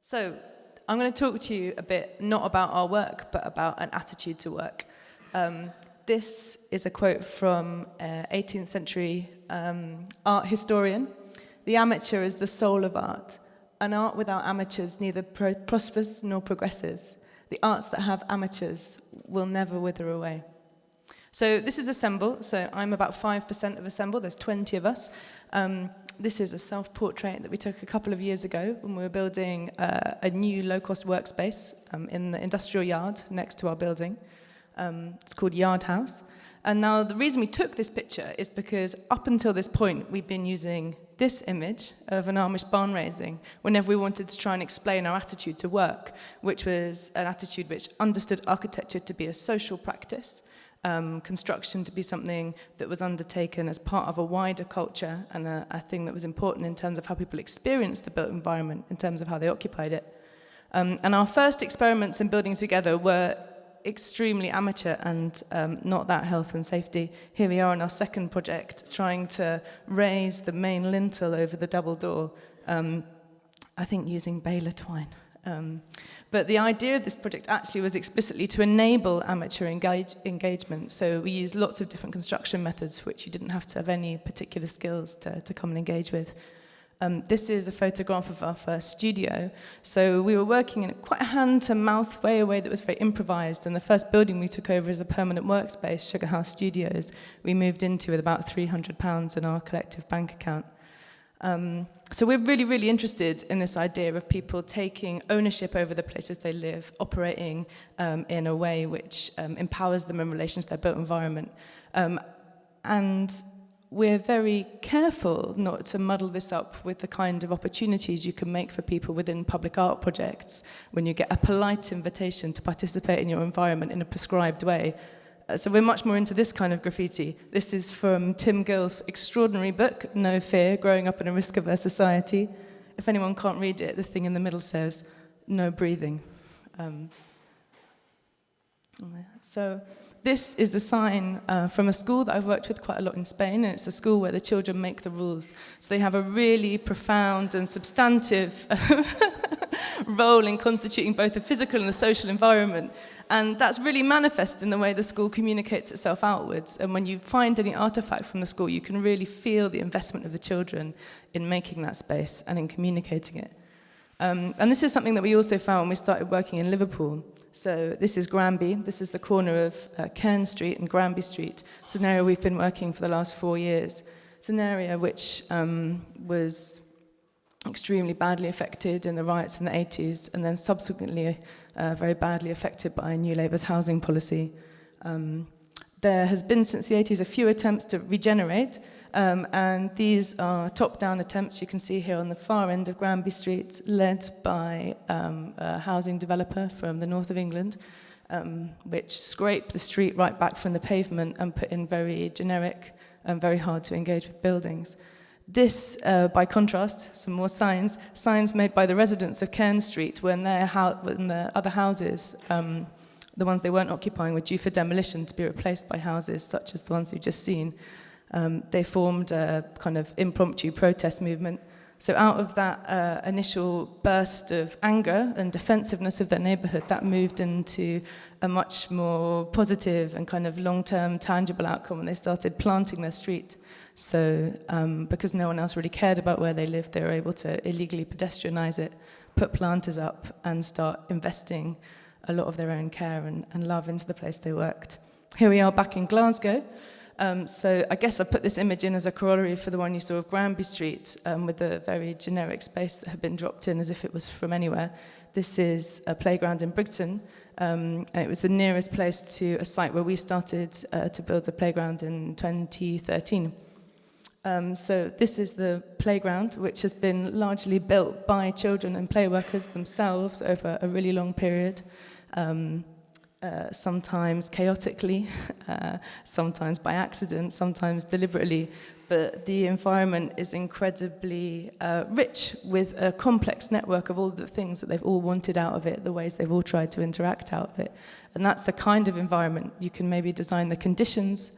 So, I'm going to talk to you a bit, not about our work, but about an attitude to work. This is a quote from 18th century art historian. "The amateur is the soul of art. An art without amateurs neither prospers nor progresses. The arts that have amateurs will never wither away." So this is Assemble. So I'm about 5% of Assemble. There's 20 of us. This is a self-portrait that we took a couple of years ago when we were building a new low-cost workspace in the industrial yard next to our building. It's called Yard House. And now the reason we took this picture is because up until this point, we've been using this image of an Amish barn raising whenever we wanted to try and explain our attitude to work, which was an attitude which understood architecture to be a social practice, construction to be something that was undertaken as part of a wider culture and a thing that was important in terms of how people experienced the built environment, in terms of how they occupied it. And our first experiments in building together were extremely amateur and not that health and safety. Here we are on our second project, trying to raise the main lintel over the double door, I think using baler twine. But the idea of this project actually was explicitly to enable amateur engagement. So we used lots of different construction methods which you didn't have to have any particular skills to come and engage with. This is a photograph of our first studio. So we were working in quite a hand-to-mouth way, a way that was very improvised. And the first building we took over as a permanent workspace, Sugar House Studios, we moved into with about £300 in our collective bank account. So we're really, really interested in this idea of people taking ownership over the places they live, operating in a way which empowers them in relation to their built environment. And we're very careful not to muddle this up with the kind of opportunities you can make for people within public art projects when you get a polite invitation to participate in your environment in a prescribed way. So we're much more into this kind of graffiti. This is from Tim Gill's extraordinary book, No Fear, Growing Up in a Risk-Averse Society. If anyone can't read it, the thing in the middle says, no breathing. So this is a sign from a school that I've worked with quite a lot in Spain, and it's a school where the children make the rules. So they have a really profound and substantive role in constituting both the physical and the social environment. And that's really manifest in the way the school communicates itself outwards. And when you find any artifact from the school, you can really feel the investment of the children in making that space and in communicating it. And this is something that we also found when we started working in Liverpool. So this is Granby. This is the corner of Cairn Street and Granby Street. It's an area we've been working for the last 4 years. It's an area which was extremely badly affected in the riots in the 80s, and then subsequently very badly affected by New Labour's housing policy. There has been since the 80s a few attempts to regenerate, and these are top-down attempts you can see here on the far end of Granby Street, led by a housing developer from the north of England, which scraped the street right back from the pavement and put in very generic and very hard to engage with buildings. This, by contrast, some more signs made by the residents of Cairn Street when the other houses, the ones they weren't occupying, were due for demolition to be replaced by houses such as the ones we've just seen. They formed a kind of impromptu protest movement. So out of that initial burst of anger and defensiveness of their neighbourhood, that moved into a much more positive and kind of long-term tangible outcome when they started planting their street. So because no one else really cared about where they lived, they were able to illegally pedestrianise it, put planters up and start investing a lot of their own care and love into the place they worked. Here we are back in Glasgow. So I guess I put this image in as a corollary for the one you saw of Granby Street, with the very generic space that had been dropped in as if it was from anywhere. This is a playground in Brigton. And it was the nearest place to a site where we started to build a playground in 2013. So this is the playground, which has been largely built by children and play workers themselves over a really long period. Sometimes chaotically, sometimes by accident, sometimes deliberately, but the environment is incredibly rich with a complex network of all the things that they've all wanted out of it, the ways they've all tried to interact out of it. And that's the kind of environment you can maybe design the conditions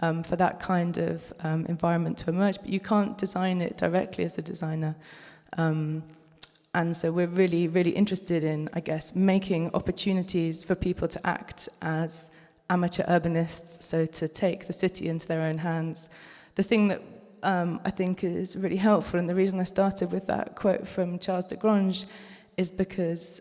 for that kind of environment to emerge, but you can't design it directly as a designer. And so we're really, really interested in, I guess, making opportunities for people to act as amateur urbanists, so to take the city into their own hands. The thing that I think is really helpful, and the reason I started with that quote from Charles de Grange, is because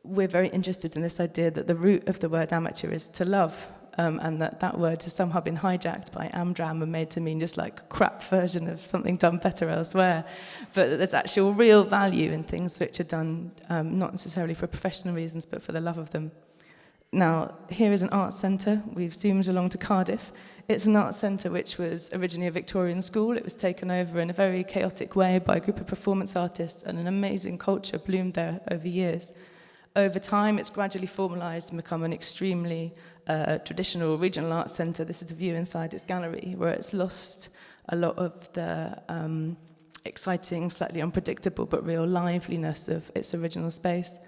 we're very interested in this idea that the root of the word amateur is to love, and that word has somehow been hijacked by Amdram and made to mean just like a crap version of something done better elsewhere. But there's actual real value in things which are done not necessarily for professional reasons, but for the love of them. Now, here is an arts centre. We've zoomed along to Cardiff. It's an arts centre which was originally a Victorian school. It was taken over in a very chaotic way by a group of performance artists, and an amazing culture bloomed there over years. Over time, it's gradually formalised and become an extremely traditional regional arts centre. This is a view inside its gallery, where it's lost a lot of the exciting, slightly unpredictable, but real liveliness of its original space.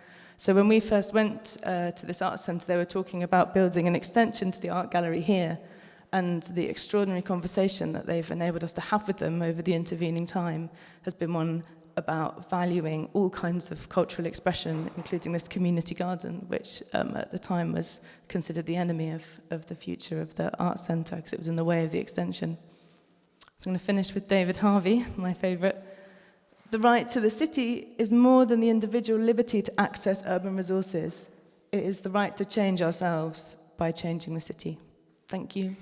So when we first went to this art centre, they were talking about building an extension to the art gallery here, and the extraordinary conversation that they've enabled us to have with them over the intervening time has been one about valuing all kinds of cultural expression, including this community garden, which at the time was considered the enemy of the future of the art centre, because it was in the way of the extension. So I'm going to finish with David Harvey, my favourite. The right to the city is more than the individual liberty to access urban resources. It is the right to change ourselves by changing the city. Thank you.